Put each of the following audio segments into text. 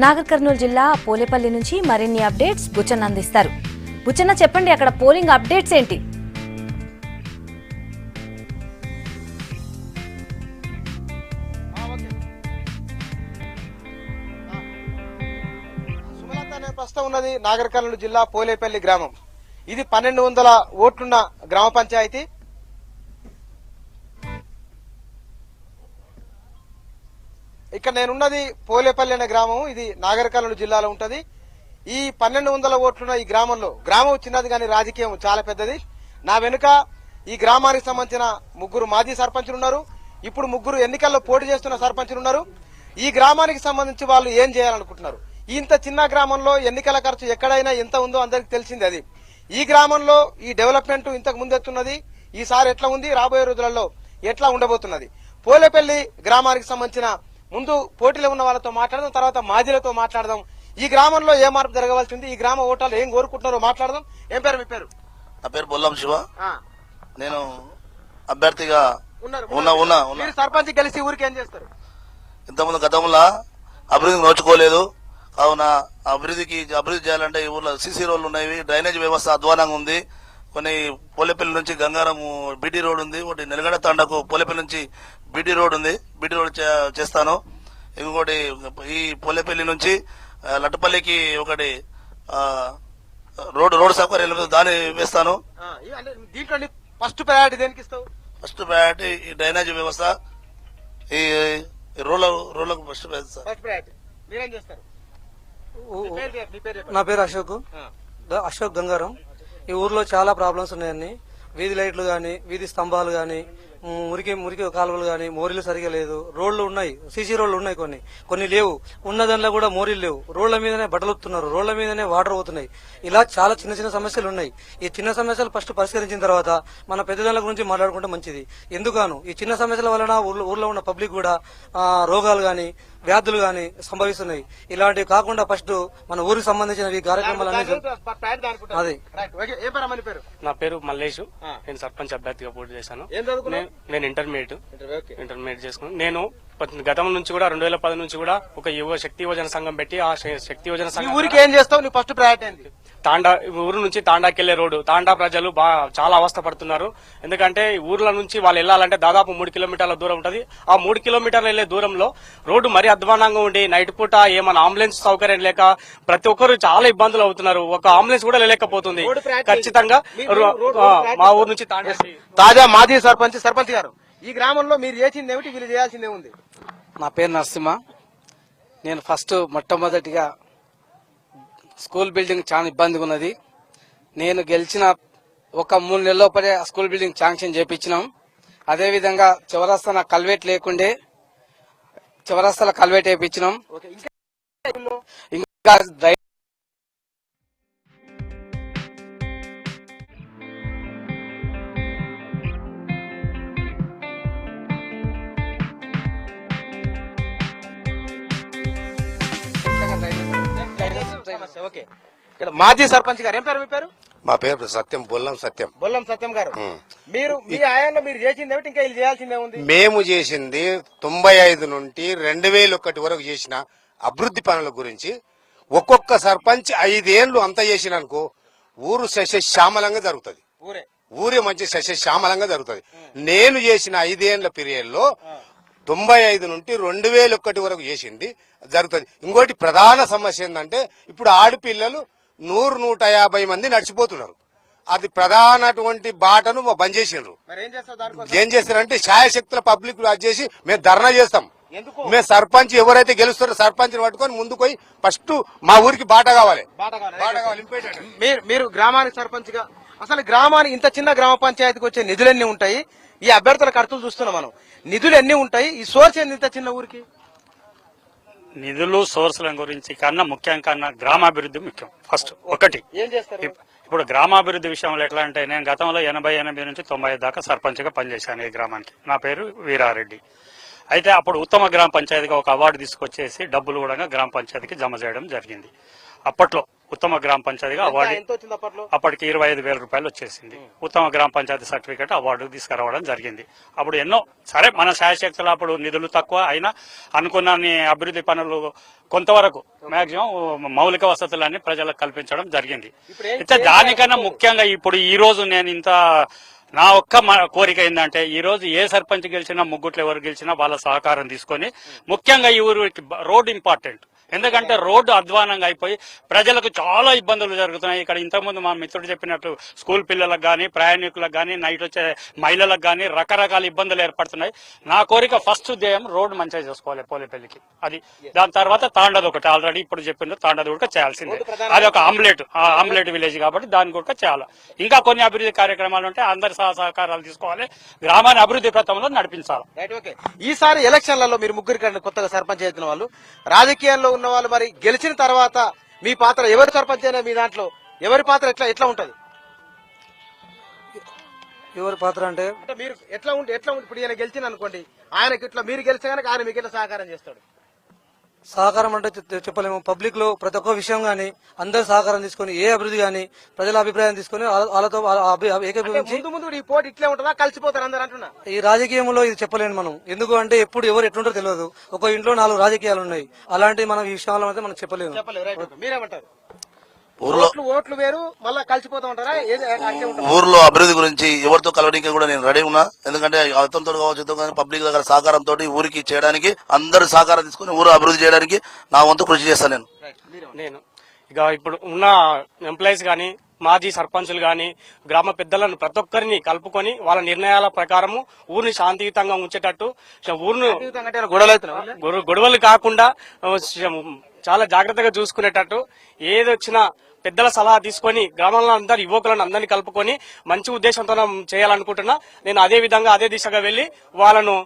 నాగర్ కర్నూలు జిల్లా పోలేపల్లి నుంచి మరిన్ని అప్డేట్స్ బుచ్చన్న అందిస్తారు. బుచ్చన్న చెప్పండి, అక్కడ పోలింగ్ అప్డేట్స్ ఏంటి? ప్రస్తుతం ఉన్నది నాగర్ కర్నూలు జిల్లా పోలేపల్లి గ్రామం. ఇది 1200 ఓట్లున్న గ్రామ పంచాయతీ. ఇక్కడ నేనున్నది పోలేపల్లి అనే గ్రామం. ఇది నాగర్ కర్నూలు జిల్లాలో ఉంటది. ఈ 1200 ఓట్లున్న ఈ గ్రామంలో, గ్రామం చిన్నది కానీ రాజకీయం చాలా పెద్దది. నా వెనుక ఈ గ్రామానికి సంబంధించిన 3 మాజీ సర్పంచులు ఉన్నారు. ఇప్పుడు 3 ఎన్నికల్లో పోటీ చేస్తున్న సర్పంచులు ఉన్నారు. ఈ గ్రామానికి సంబంధించి వాళ్ళు ఏం చేయాలనుకుంటున్నారు? ఇంత చిన్న గ్రామంలో ఎన్నికల ఖర్చు ఎక్కడైనా ఎంత ఉందో అందరికి తెలిసింది. అది ఈ గ్రామంలో ఈ డెవలప్మెంట్ ఇంతకు ముందెత్తున్నది. ఈసారి ఎట్లా ఉంది, రాబోయే రోజులలో ఎట్లా ఉండబోతున్నది? పోలేపల్లి గ్రామానికి సంబంధించిన ముందు పోటీలో ఉన్న వాళ్ళతో మాట్లాడదాం, తర్వాత మాజీలతో మాట్లాడదాం. ఈ గ్రామంలో ఏ మార్పు జరగవలసి ఉంది, ఈ గ్రామ ఓటర్లు ఏం కోరుకుంటున్నారో మాట్లాడదాం. ఏం పేరు మీ పేరు? నా పేరు బొల్లం శివ. నేను అభ్యర్థిగా మీరు సర్పంచ్ గెలిచి ఊరికి ఏం చేస్తారు? ఇంతకుముందు గతంలో అభివృద్ధి నోచుకోలేదు. కావున అభివృద్ధి చేయాలంటే ఈ ఊర్లో సీసీ రోడ్లు ఉన్నాయి, డ్రైనేజ్ వ్యవస్థ అధ్వానంగా ఉంది. కొన్ని పోలేపల్లి నుంచి గంగారం బీటీ రోడ్ ఉంది, ఒకటి నెలగడ తాండకు పోలేపల్లి నుంచి బీటీ రోడ్ ఉంది. బీటీ రోడ్ చేస్తాను. ఇంకోటి ఈ పోలేపల్లి నుంచి లట్టపల్లికి ఒకటి రోడ్ సౌకర్యం దాన్ని వేస్తాను. దీంట్లో ఫస్ట్ ప్రయారిటీ దేనికి ఇస్తావు? ఫస్ట్ ప్రయారిటీ ఈ డ్రైనేజ్ వ్యవస్థ, ఈ రోడ్లకు ఫస్ట్ ప్రయారిటీ. మీరేం చేస్తారు? నా పేరు అశోక్ గంగారం. ఈ ఊర్లో చాలా ప్రాబ్లమ్స్ ఉన్నాయన్ని. వీధి లైట్లు గాని, వీధి స్తంభాలు గాని, మురికి కాలువలు గాని, మోరీలు సరిగా లేదు. రోడ్లు ఉన్నాయి, సీసీ రోడ్లు ఉన్నాయి, కొన్ని లేవు. ఉన్న దానిలో కూడా మోరీలు లేవు. రోడ్ల మీదనే బట్టలు ఉత్తున్నారు, రోడ్ల మీదనే వాటర్ పోతున్నాయి. ఇలా చాలా చిన్న చిన్న సమస్యలు ఉన్నాయి. ఈ చిన్న సమస్యలు ఫస్ట్ పరిష్కరించిన తర్వాత మన పెద్దదానిల గురించి మాట్లాడుకుంటే మంచిది. ఎందుకను ఈ చిన్న సమస్యల వలన ఊర్లో ఉన్న పబ్లిక్ కూడా రోగాలు గాని, వ్యాధులు గాని సంభవిస్తున్నాయి. ఇలాంటివి కాకుండా ఫస్ట్ మన ఊరికి సంబంధించిన ఈ కార్యక్రమాలన్నీ అది. నా పేరు మల్లేష్. నేను సర్పంచ్ అభ్యర్థిగా పోటీ చేశాను. నేను ఇంటర్మీడియట్ చేసుకున్నాను. నేను గతం నుంచి కూడా 2010 నుంచి కూడా ఒక శక్తి యువజన సంఘం పెట్టి, ఆ శక్తి యువజన సంఘం ఊరికి ఏం చేస్తావు? నీ ఫస్ట్ ప్రయారిటీ ఏంటి? తాండా ఊరు నుంచి తాండాకెళ్లే రోడ్డు. తాండా ప్రజలు చాలా అవస్థ పడుతున్నారు. ఎందుకంటే ఊర్ల నుంచి వాళ్ళు వెళ్లాలంటే దాదాపు 3 కిలోమీటర్ల దూరం ఉంటది. ఆ 3 కిలోమీటర్లు వెళ్లే దూరంలో రోడ్డు మరీ అధ్వానంగా ఉండి, నైట్ పూట ఏమైనా అంబులెన్స్ సౌకర్యం లేక ప్రతి ఒక్కరు చాలా ఇబ్బందులు అవుతున్నారు. ఒక అంబులెన్స్ కూడా లేకపోతుంది. ఖచ్చితంగా మా ఊరు నుంచి తాజా మాజీ సర్పంచ్ గారు, ఈ గ్రామంలో మీరు చేసింది ఏమిటి, వీళ్ళు చేయాల్సిందే ఉంది? నా పేరు నరసింహ. నేను మొట్టమొదటిగా స్కూల్ బిల్డింగ్ చాలా ఇబ్బందిగా ఉన్నది. నేను గెలిచిన ఒక 3 నెలల లోపలే స్కూల్ బిల్డింగ్ శాంక్షన్ చేపించినాం. అదేవిధంగా చౌరస్తాన కల్వేట్ లేకుండే చౌరస్తాల కల్వేట్ వేయించినాం. ఇంకా మాజీ సర్పంచ్ గారు, ఏం పేరు మీ పేరు? మా పేరు సత్యం, బొల్లం సత్యం గారు. మీరు మీ ఆయంలో మీరు చేసింది ఏమిటి, ఇంకా వీళ్ళు చేయాల్సిందే ఉంది? మేము చేసింది 95 నుండి 2001 వరకు చేసిన అభివృద్ధి పనుల గురించి. ఒక్కొక్క సర్పంచ్ 5 ఏళ్లు అంత చేసిన అనుకో, ఊరు సస్యశ్యామలంగా జరుగుతుంది. ఊరే మంచి సస్యశ్యామలంగా జరుగుతుంది. నేను చేసిన 5 ఏళ్ల పీరియడ్ లో 95 నుండి 2001 వరకు చేసింది జరుగుతుంది. ఇంకోటి ప్రధాన సమస్య ఏంటంటే, ఇప్పుడు ఆడపిల్లలు 100-150 మంది నడిచిపోతున్నారు. అది ప్రధానటువంటి బాటను బంద్ చేసిండ్రు. ఏం చేస్తారంటే, ఛాయశక్తుల పబ్లిక్ అది చేసి మేము ధర్నా చేస్తాం. మేము సర్పంచ్ ఎవరైతే గెలుస్తారో సర్పంచ్ పట్టుకొని ముందుకు పోయి ఫస్ట్ మా ఊరికి బాట కావాలి. మీరు గ్రామానికి సర్పంచ్ గా, అసలు గ్రామానికి, ఇంత చిన్న గ్రామ పంచాయతీకి వచ్చే నిధులన్నీ ఉంటాయి. ఈ అభ్యర్థుల ఖర్చులు చూస్తున్నాం మనం, నిధులు ఎన్ని ఉంటాయి? ఈ సోర్స్ ఏంది ఇంత చిన్న ఊరికి? నిధులు సోర్సుల గురించి కన్నా ముఖ్యంగా గ్రామాభివృద్ధి ముఖ్యం. ఫస్ట్ ఒకటి ఏం చేస్తారు? ఇప్పుడు గ్రామాభివృద్ధి విషయంలో ఎట్లా అంటే, నేను గతంలో 88 నుంచి 90 దాకా సర్పంచ్ గా పనిచేశాను ఈ గ్రామానికి. నా పేరు వీరారెడ్డి. అయితే అప్పుడు ఉత్తమ గ్రామ పంచాయతీగా ఒక అవార్డు తీసుకొచ్చేసి డబ్బులు కూడా గ్రామ పంచాయతీకి జమ చేయడం జరిగింది. అప్పట్లో ఉత్తమ గ్రామ పంచాయతీగా అవార్డు ఎంత వచ్చింది అప్పట్లో? అప్పటికి 25,000 రూపాయలు వచ్చేసింది. ఉత్తమ గ్రామ పంచాయతీ సర్టిఫికేట్ అవార్డు తీసుకురావడం జరిగింది. అప్పుడు ఎన్నో సరే మన శాయశక్తులు అప్పుడు నిధులు తక్కువ అయినా అనుకున్న అభివృద్ధి పనులు కొంతవరకు మాక్సిమం మౌలిక వసతులన్నీ ప్రజలకు కల్పించడం జరిగింది. అయితే దానికన్నా ముఖ్యంగా ఇప్పుడు ఈ రోజు నేను ఇంత నా ఒక్క కోరిక ఏంటంటే ఈ రోజు ఏ సర్పంచ్ గెలిచినా ముగ్గుట్లు ఎవరు గెలిచినా వాళ్ళ సహకారం తీసుకొని ముఖ్యంగా ఈ ఊరికి రోడ్ ఇంపార్టెంట్. ఎందుకంటే రోడ్డు అధ్వానంగా అయిపోయి ప్రజలకు చాలా ఇబ్బందులు జరుగుతున్నాయి. ఇక్కడ ఇంతకుముందు మా మిత్రుడు చెప్పినట్టు స్కూల్ పిల్లలకు కానీ ప్రయాణికులకు కానీ నైట్ వచ్చే మహిళలకు కానీ రకరకాల ఇబ్బందులు ఏర్పడుతున్నాయి. నా కోరిక ఫస్ట్ ధ్యేయం రోడ్డు మంచిగా చేసుకోవాలి పోలేపల్లికి. అది దాని తర్వాత తాండది ఒకటి ఆల్రెడీ ఇప్పుడు చెప్పిండు తాండది కూడా చేయాల్సిందే. అది ఒక ఆమ్లెట్ విలేజ్ కాబట్టి దాని కూడా చేయాలి. ఇంకా కొన్ని అభివృద్ధి కార్యక్రమాలు ఉంటే అందరి సహకారాలు తీసుకోవాలి, గ్రామాన్ని అభివృద్ధి పథంలో నడిపించాలి. ఈసారి ఎలక్షన్లలో మీరు ముగ్గురు కొత్తగా సర్పంచ్ అవుతున్న వాళ్ళు, రాజకీయాల్లో ఉన్న వాళ్ళు, మరి గెలిచిన తర్వాత మీ పాత్ర ఎవరు సర్పంచ్ అయినా మీ దాంట్లో ఎవరి పాత్ర ఎట్లా ఉంటది? ఎవరి పాత్ర అంటే మీరు ఎట్లా ఉంటే ఇప్పుడు ఈయన గెలిచిన అనుకోండి, ఆయనకి ఇట్లా మీరు గెలిస్తే కనుక ఆయన మీకు ఎట్లా సహకారం చేస్తాడు? సహకారం అంటే చెప్పలేము. పబ్లిక్ లో ప్రతి ఒక్క విషయం గానీ అందరు సహకారం తీసుకొని ఏ అభివృద్ధి గానీ ప్రజల అభిప్రాయం తీసుకొని వాళ్ళతో ఏకీభవించి ముందు ఈ పోటీ ఇట్లే ఉంటుందా, కలిసిపోతారు అందరు అంటున్నా? ఈ రాజకీయంలో ఇది చెప్పలేను మనం. ఎందుకు అంటే ఎప్పుడు ఎవరు ఎట్లుంటారో తెలియదు. ఒక ఇంట్లో 4 రాజకీయాలు ఉన్నాయి. అలాంటి మనం ఈ విషయాల్లో అయితే మనం చెప్పలేము. మీరేమంటారు? ఊర్లో ఓట్లు వేరు మళ్ళీ కలిసిపోతా ఉంటారా? ఊర్లో అభివృద్ధి గురించి ఎవరితో కలవడానికి కూడా నేను రెడీ ఉన్నా. ఎందుకంటే అతనితో కావచ్చు కానీ పబ్లిక్ దగ్గర సహకారంతో ఊరికి చేయడానికి అందరు సహకారం తీసుకుని ఊరు అభివృద్ధి చేయడానికి నా వంతు కృషి చేస్తాను నేను ఇక ఇప్పుడు ఉన్న ఎంప్లాయీస్ గాని మాజీ సర్పంచులు గాని గ్రామ పెద్దలను ప్రతి ఒక్కరిని కలుపుకొని వాళ్ళ నిర్ణయాల ప్రకారము ఊరిని శాంతియుతంగా ఉంచేటట్టు గొడవలు కాకుండా చాలా జాగ్రత్తగా చూసుకునేటట్టు ఏదొచ్చినా పెద్దల సలహా తీసుకొని గ్రామంలో అందరు యువకులను అందరినీ కలుపుకొని మంచి ఉద్దేశంతో చేయాలనుకుంటున్నా. నేను అదే విధంగా అదే దిశగా వెళ్లి వాళ్ళను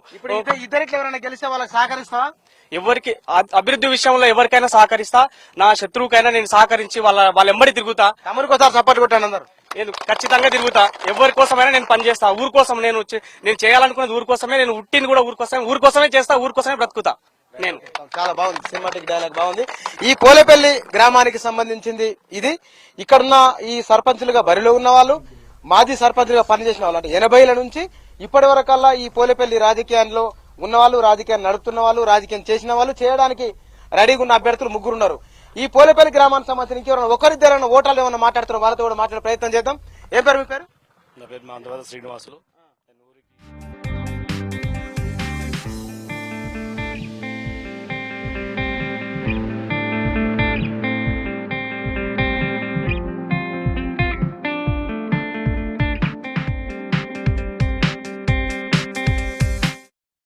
ఇద్దరిట్లో ఎవరైనా గెలిస్తే వాళ్ళకి సహకరిస్తావా? ఎవరికి అభివృద్ధి విషయంలో ఎవరికైనా సహకరిస్తా, నా శత్రువుకైనా నేను సహకరించి వాళ్ళ ఎంబడి తిరుగుతా. తమరికోసారి సపోర్ట్ కొట్టాను అందరు. నేను ఖచ్చితంగా తిరుగుతా. ఎవరి కోసమైనా నేను పనిచేస్తా. ఊరు కోసం నేను చేయాలనుకున్నది ఊరు కోసమే. నేను ఉట్టింది కూడా ఊరు కోసమే చేస్తా, ఊరు కోసమే బ్రతుకుతా. నేను చాలా బాగుంది, సినిమాటిక్ డైలాగ్ బాగుంది. ఈ పోలేపల్లి గ్రామానికి సంబంధించింది ఇది. ఇక్కడున్న ఈ సర్పంచులుగా బరిలో ఉన్న వాళ్ళు, మాజీ సర్పంచులుగా పనిచేసిన వాళ్ళు, అంటే 80ల నుంచి ఇప్పటి వరకల్లా ఈ పోలేపల్లి రాజకీయాల్లో ఉన్నవాళ్ళు, రాజకీయాన్ని నడుపుతున్న వాళ్ళు, రాజకీయం చేసిన వాళ్ళు, చేయడానికి రెడీగా ఉన్న అభ్యర్థులు ముగ్గురున్నారు. ఈ పోలేపల్లి గ్రామానికి సంబంధించిన ఇంకెవరైనా ఒకరిద్దరైనా ఓటాలు ఏమైనా మాట్లాడుతున్నారు, వాళ్ళతో కూడా మాట్లాడే ప్రయత్నం చేద్దాం. ఏం పేరు మీ పేరు? నా పేరు శ్రీనివాసులు.